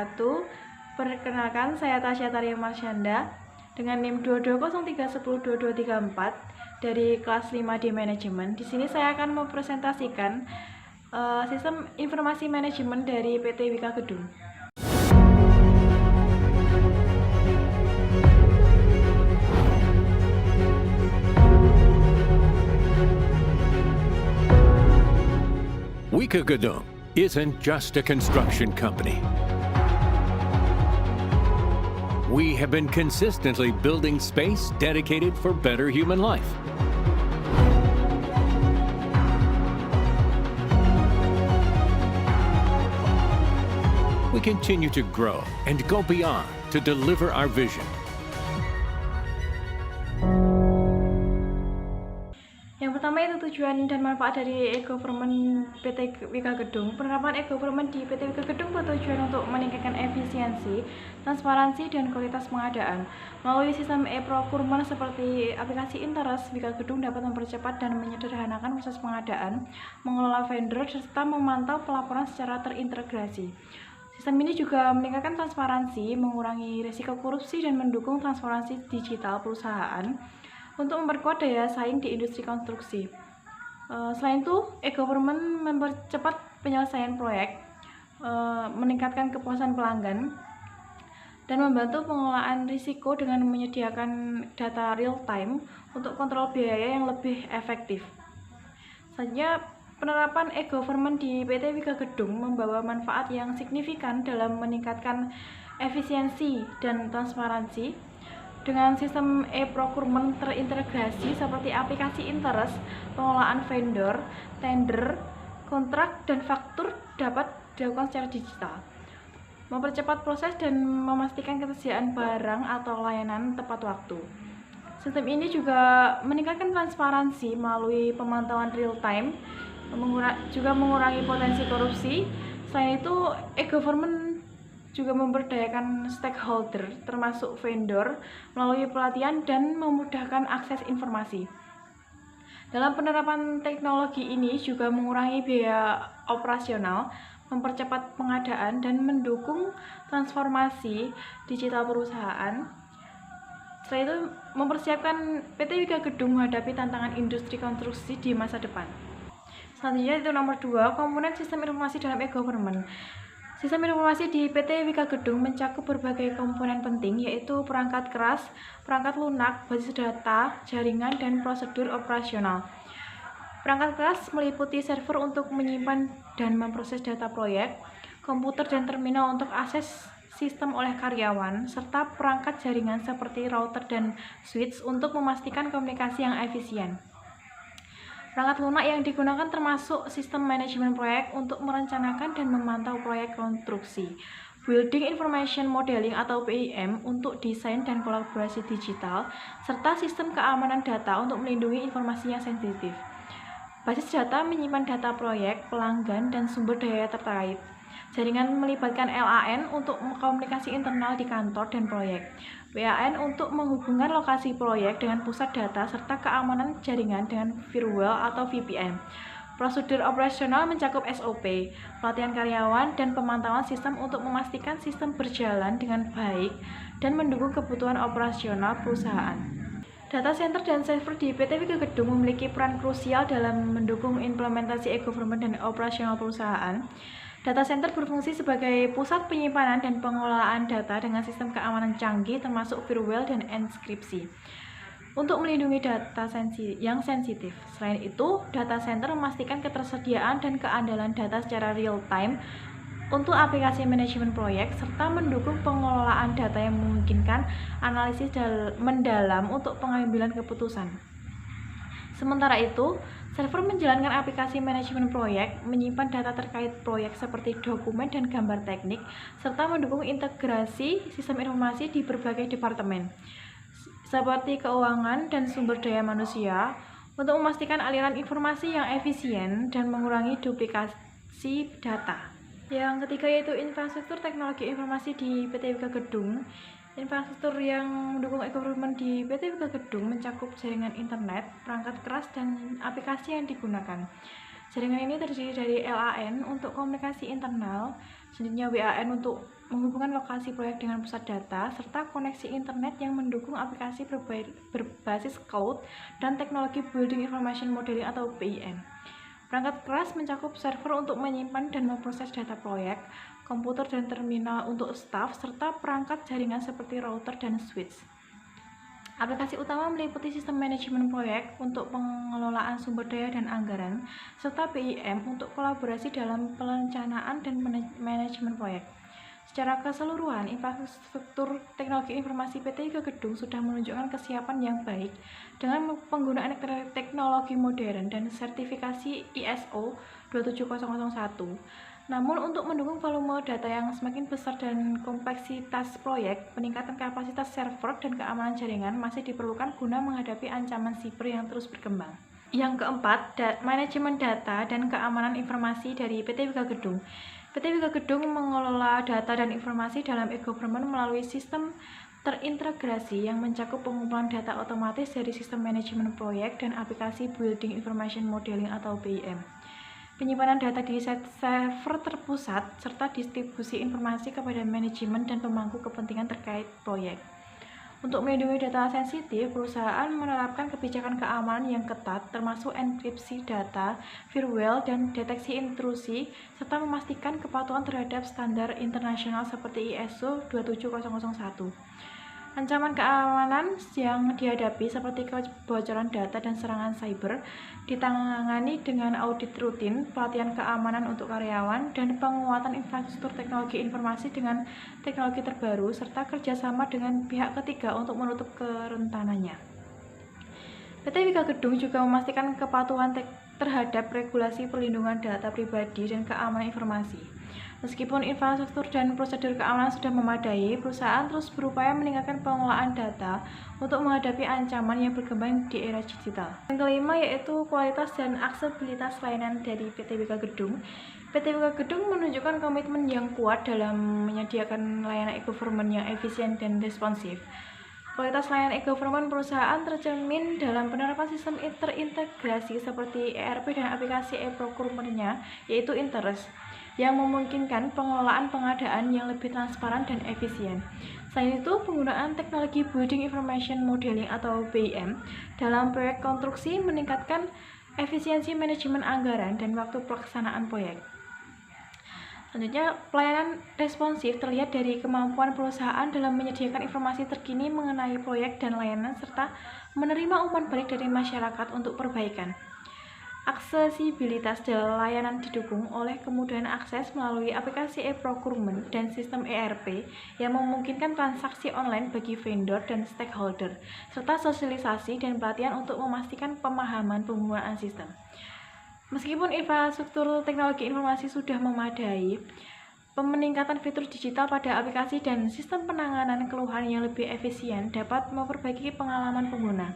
wabarakatuh. Perkenalkan, saya Tasya Taria Marsyanda dengan NIM 22031022234 dari kelas 5D Manajemen. Di sini saya akan mempresentasikan sistem informasi manajemen dari PT Wika Gedung. Wika Gedung isn't just a construction company. We have been consistently building space dedicated for better human life. We continue to grow and go beyond to deliver our vision. Yang pertama itu tujuan dan manfaat dari e-government PT Wika Gedung. Penerapan e-government di PT Wika Gedung bertujuan untuk meningkatkan efisiensi, transparansi, dan kualitas pengadaan. Melalui sistem e-procurement seperti aplikasi Interes, Wika Gedung dapat mempercepat dan menyederhanakan proses pengadaan, mengelola vendor, serta memantau pelaporan secara terintegrasi. Sistem ini juga meningkatkan transparansi, mengurangi risiko korupsi, dan mendukung transformasi digital perusahaan untuk memperkuat daya saing di industri konstruksi. Selain itu, e-government mempercepat penyelesaian proyek, meningkatkan kepuasan pelanggan, dan membantu pengelolaan risiko dengan menyediakan data real time untuk kontrol biaya yang lebih efektif. Selanjutnya, penerapan e-government di PT Wika Gedung membawa manfaat yang signifikan dalam meningkatkan efisiensi dan transparansi. Dengan sistem e-procurement terintegrasi seperti aplikasi Interes, pengelolaan vendor, tender, kontrak, dan faktur dapat dilakukan secara digital, mempercepat proses dan memastikan ketersediaan barang atau layanan tepat waktu. Sistem ini juga meningkatkan transparansi melalui pemantauan real time, juga mengurangi potensi korupsi. Selain itu, e-government juga memberdayakan stakeholder termasuk vendor melalui pelatihan dan memudahkan akses informasi. Dalam penerapan teknologi ini juga mengurangi biaya operasional, mempercepat pengadaan, dan mendukung transformasi digital perusahaan. Selain itu, mempersiapkan PT Wika Gedung menghadapi tantangan industri konstruksi di masa depan. Selanjutnya itu nomor 2, komponen sistem informasi dalam e-government. Sistem informasi di PT Wika Gedung mencakup berbagai komponen penting, yaitu perangkat keras, perangkat lunak, basis data, jaringan, dan prosedur operasional. Perangkat keras meliputi server untuk menyimpan dan memproses data proyek, komputer dan terminal untuk akses sistem oleh karyawan, serta perangkat jaringan seperti router dan switch untuk memastikan komunikasi yang efisien. Perangkat lunak yang digunakan termasuk sistem manajemen proyek untuk merencanakan dan memantau proyek konstruksi, Building Information Modeling atau BIM untuk desain dan kolaborasi digital, serta sistem keamanan data untuk melindungi informasi yang sensitif. Basis data menyimpan data proyek, pelanggan, dan sumber daya terkait. Jaringan melibatkan LAN untuk komunikasi internal di kantor dan proyek, WAN untuk menghubungkan lokasi proyek dengan pusat data, serta keamanan jaringan dengan firewall atau VPN. Prosedur operasional mencakup SOP, pelatihan karyawan, dan pemantauan sistem untuk memastikan sistem berjalan dengan baik dan mendukung kebutuhan operasional perusahaan. Data center dan server di PT Wika Gedung memiliki peran krusial dalam mendukung implementasi e-government dan operasional perusahaan. Data center berfungsi sebagai pusat penyimpanan dan pengelolaan data dengan sistem keamanan canggih termasuk firewall dan enkripsi untuk melindungi data yang sensitif. Selain itu, data center memastikan ketersediaan dan keandalan data secara real time untuk aplikasi manajemen proyek serta mendukung pengelolaan data yang memungkinkan analisis mendalam untuk pengambilan keputusan. Sementara itu, server menjalankan aplikasi manajemen proyek, menyimpan data terkait proyek seperti dokumen dan gambar teknik, serta mendukung integrasi sistem informasi di berbagai departemen, seperti keuangan dan sumber daya manusia, untuk memastikan aliran informasi yang efisien dan mengurangi duplikasi data. Yang ketiga yaitu infrastruktur teknologi informasi di PT Wika Gedung. Infrastruktur yang mendukung e-government di PT Wika Gedung mencakup jaringan internet, perangkat keras, dan aplikasi yang digunakan. Jaringan ini terdiri dari LAN untuk komunikasi internal, selanjutnya WAN untuk menghubungkan lokasi proyek dengan pusat data, serta koneksi internet yang mendukung aplikasi berbasis cloud dan teknologi Building Information Modeling atau BIM. Perangkat keras mencakup server untuk menyimpan dan memproses data proyek, komputer dan terminal untuk staf, serta perangkat jaringan seperti router dan switch. Aplikasi utama meliputi sistem manajemen proyek untuk pengelolaan sumber daya dan anggaran, serta BIM untuk kolaborasi dalam perencanaan dan manajemen proyek. Secara keseluruhan, infrastruktur teknologi informasi PT IGA Gedung sudah menunjukkan kesiapan yang baik dengan penggunaan teknologi modern dan sertifikasi ISO 27001. Namun, untuk mendukung volume data yang semakin besar dan kompleksitas proyek, peningkatan kapasitas server dan keamanan jaringan masih diperlukan guna menghadapi ancaman siber yang terus berkembang. Yang keempat, manajemen data dan keamanan informasi dari PT IGA Gedung. PT IGA Gedung mengelola data dan informasi dalam e-government melalui sistem terintegrasi yang mencakup pengumpulan data otomatis dari sistem manajemen proyek dan aplikasi Building Information Modeling atau BIM. Penyimpanan data di server terpusat, serta distribusi informasi kepada manajemen dan pemangku kepentingan terkait proyek. Untuk melindungi data sensitif, perusahaan menerapkan kebijakan keamanan yang ketat, termasuk enkripsi data, firewall, dan deteksi intrusi, serta memastikan kepatuhan terhadap standar internasional seperti ISO 27001. Ancaman keamanan yang dihadapi seperti kebocoran data dan serangan cyber ditangani dengan audit rutin, pelatihan keamanan untuk karyawan, dan penguatan infrastruktur teknologi informasi dengan teknologi terbaru, serta kerjasama dengan pihak ketiga untuk menutup kerentanannya. PT IGA Gedung juga memastikan kepatuhan terhadap regulasi perlindungan data pribadi dan keamanan informasi. Meskipun infrastruktur dan prosedur keamanan sudah memadai, perusahaan terus berupaya meningkatkan pengelolaan data untuk menghadapi ancaman yang berkembang di era digital. Yang kelima yaitu kualitas dan aksesibilitas layanan dari PT IGA Gedung. PT IGA Gedung menunjukkan komitmen yang kuat dalam menyediakan layanan e-government yang efisien dan responsif. Kualitas layanan e-government perusahaan tercermin dalam penerapan sistem terintegrasi seperti ERP dan aplikasi e-procurement-nya, yaitu Interes, yang memungkinkan pengelolaan pengadaan yang lebih transparan dan efisien. Selain itu, penggunaan teknologi Building Information Modeling atau BIM dalam proyek konstruksi meningkatkan efisiensi manajemen anggaran dan waktu pelaksanaan proyek. Selanjutnya, pelayanan responsif terlihat dari kemampuan perusahaan dalam menyediakan informasi terkini mengenai proyek dan layanan, serta menerima umpan balik dari masyarakat untuk perbaikan. Aksesibilitas dalam layanan didukung oleh kemudahan akses melalui aplikasi e-procurement dan sistem ERP yang memungkinkan transaksi online bagi vendor dan stakeholder, serta sosialisasi dan pelatihan untuk memastikan pemahaman penggunaan sistem. Meskipun infrastruktur teknologi informasi sudah memadai, peningkatan fitur digital pada aplikasi dan sistem penanganan keluhan yang lebih efisien dapat memperbaiki pengalaman pengguna.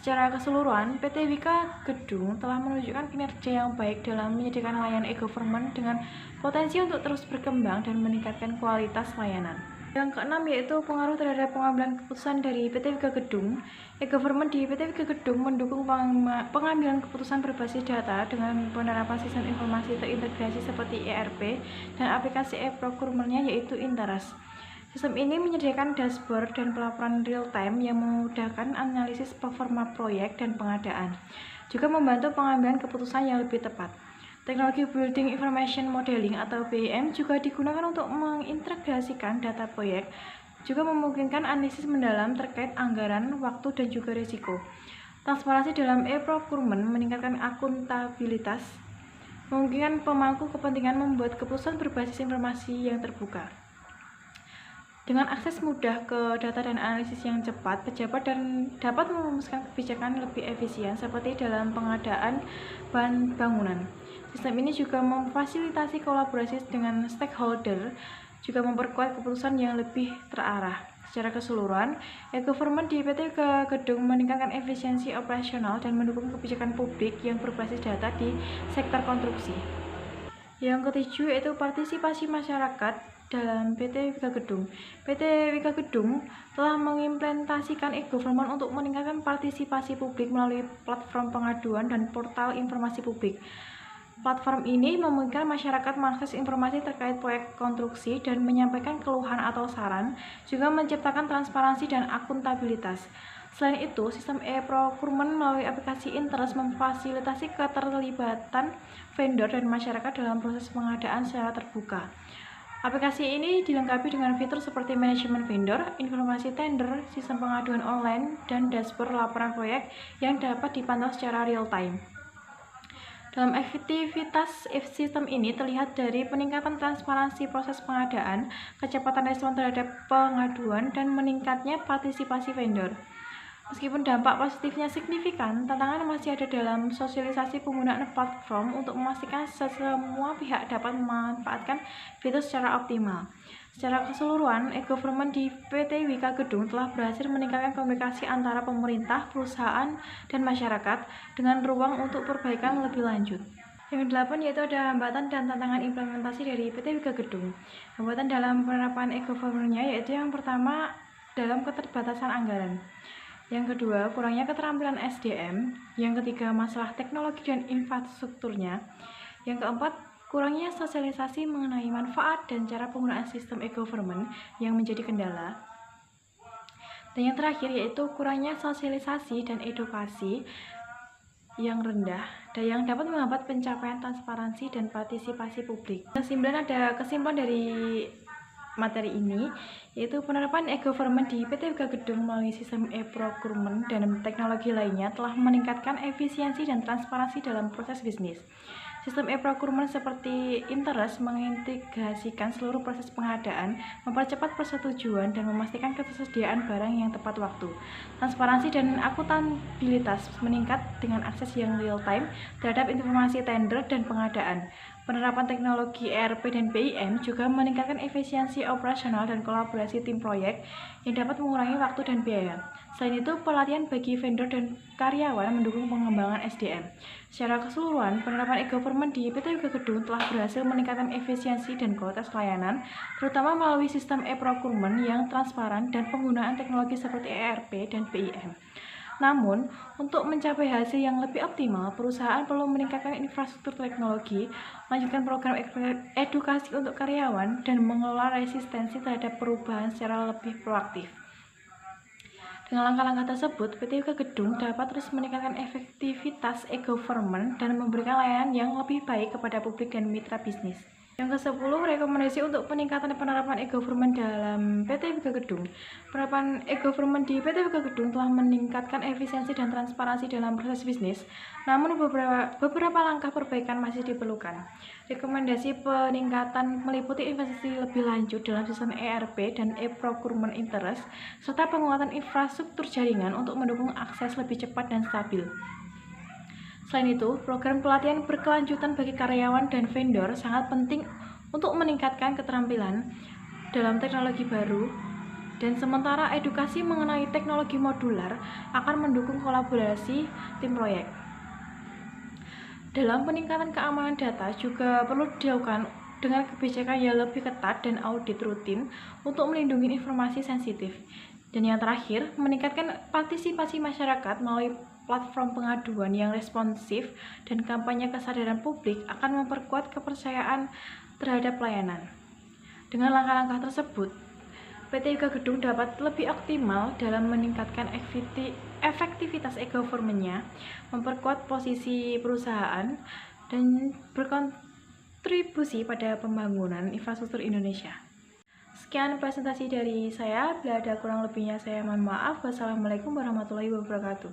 Secara keseluruhan, PT IGA Gedung telah menunjukkan kinerja yang baik dalam menyediakan layanan e-government dengan potensi untuk terus berkembang dan meningkatkan kualitas layanan. Yang keenam yaitu pengaruh terhadap pengambilan keputusan dari PT IGA Gedung. E-government di PT IGA Gedung mendukung pengambilan keputusan berbasis data dengan penerapan sistem informasi terintegrasi seperti ERP dan aplikasi e-procurement-nya yaitu Interes. Sistem ini menyediakan dashboard dan pelaporan real-time yang memudahkan analisis performa proyek dan pengadaan, juga membantu pengambilan keputusan yang lebih tepat. Teknologi Building Information Modeling atau BIM juga digunakan untuk mengintegrasikan data proyek, juga memungkinkan analisis mendalam terkait anggaran, waktu, dan juga risiko. Transparansi dalam e-procurement meningkatkan akuntabilitas, memungkinkan pemangku kepentingan membuat keputusan berbasis informasi yang terbuka. Dengan akses mudah ke data dan analisis yang cepat, pejabat dan dapat merumuskan kebijakan lebih efisien seperti dalam pengadaan bahan bangunan. Sistem ini juga memfasilitasi kolaborasi dengan stakeholder, juga memperkuat keputusan yang lebih terarah. Secara keseluruhan, e-government di PT IGA Gedung meningkatkan efisiensi operasional dan mendukung kebijakan publik yang berbasis data di sektor konstruksi. Yang ketujuh yaitu partisipasi masyarakat dalam PT IGA Gedung. PT IGA Gedung telah mengimplementasikan e-government untuk meningkatkan partisipasi publik melalui platform pengaduan dan portal informasi publik. Platform ini memungkinkan masyarakat mengakses informasi terkait proyek konstruksi dan menyampaikan keluhan atau saran, juga menciptakan transparansi dan akuntabilitas. Selain itu, sistem e-procurement melalui aplikasi Interest memfasilitasi keterlibatan vendor dan masyarakat dalam proses pengadaan secara terbuka. Aplikasi ini dilengkapi dengan fitur seperti manajemen vendor, informasi tender, sistem pengaduan online, dan dashboard laporan proyek yang dapat dipantau secara real-time. Dalam efektivitas sistem ini terlihat dari peningkatan transparansi proses pengadaan, kecepatan respon terhadap pengaduan, dan meningkatnya partisipasi vendor. Meskipun dampak positifnya signifikan, tantangan masih ada dalam sosialisasi penggunaan platform untuk memastikan semua pihak dapat memanfaatkan fitur secara optimal. Secara keseluruhan, e-government di PT Wika Gedung telah berhasil meningkatkan komunikasi antara pemerintah, perusahaan, dan masyarakat dengan ruang untuk perbaikan lebih lanjut. Yang ke-8 yaitu ada hambatan dan tantangan implementasi dari PT Wika Gedung. Hambatan dalam penerapan e-government-nya yaitu yang pertama dalam keterbatasan anggaran. Yang kedua, kurangnya keterampilan SDM. Yang ketiga, masalah teknologi dan infrastrukturnya. Yang keempat, kurangnya sosialisasi mengenai manfaat dan cara penggunaan sistem e-government yang menjadi kendala. Dan yang terakhir yaitu kurangnya sosialisasi dan edukasi yang rendah dan yang dapat menghambat pencapaian transparansi dan partisipasi publik. Kesimpulan dari materi ini yaitu penerapan e-government di PT Wika Gedung melalui sistem e-procurement dan teknologi lainnya telah meningkatkan efisiensi dan transparansi dalam proses bisnis. Sistem e-procurement seperti Interest mengintegrasikan seluruh proses pengadaan, mempercepat persetujuan, dan memastikan ketersediaan barang yang tepat waktu. Transparansi dan akuntabilitas meningkat dengan akses yang real-time terhadap informasi tender dan pengadaan. Penerapan teknologi ERP dan BIM juga meningkatkan efisiensi operasional dan kolaborasi tim proyek yang dapat mengurangi waktu dan biaya. Selain itu, pelatihan bagi vendor dan karyawan mendukung pengembangan SDM. Secara keseluruhan, penerapan e-government di PT Wika Gedung telah berhasil meningkatkan efisiensi dan kualitas pelayanan, terutama melalui sistem e-procurement yang transparan dan penggunaan teknologi seperti ERP dan BIM. Namun, untuk mencapai hasil yang lebih optimal, perusahaan perlu meningkatkan infrastruktur teknologi, melanjutkan program edukasi untuk karyawan, dan mengelola resistensi terhadap perubahan secara lebih proaktif. Dengan langkah-langkah tersebut, PT Wika Gedung dapat terus meningkatkan efektivitas e-government dan memberikan layanan yang lebih baik kepada publik dan mitra bisnis. Yang ke-10, rekomendasi untuk peningkatan penerapan e-government dalam PT Wika Gedung. Penerapan e-government di PT Wika Gedung telah meningkatkan efisiensi dan transparansi dalam proses bisnis, namun beberapa langkah perbaikan masih diperlukan. Rekomendasi peningkatan meliputi investasi lebih lanjut dalam sistem ERP dan e-procurement Interest, serta penguatan infrastruktur jaringan untuk mendukung akses lebih cepat dan stabil. Selain itu, program pelatihan berkelanjutan bagi karyawan dan vendor sangat penting untuk meningkatkan keterampilan dalam teknologi baru, dan sementara edukasi mengenai teknologi modular akan mendukung kolaborasi tim proyek. Dalam peningkatan keamanan data juga perlu dilakukan dengan kebijakan yang lebih ketat dan audit rutin untuk melindungi informasi sensitif. Dan yang terakhir, meningkatkan partisipasi masyarakat melalui platform pengaduan yang responsif dan kampanye kesadaran publik akan memperkuat kepercayaan terhadap pelayanan. Dengan langkah-langkah tersebut, PT Wika Gedung dapat lebih optimal dalam meningkatkan efektivitas e-government-nya, memperkuat posisi perusahaan, dan berkontribusi pada pembangunan infrastruktur Indonesia. Sekian presentasi dari saya. Bila ada kurang lebihnya saya mohon maaf. Wassalamualaikum warahmatullahi wabarakatuh.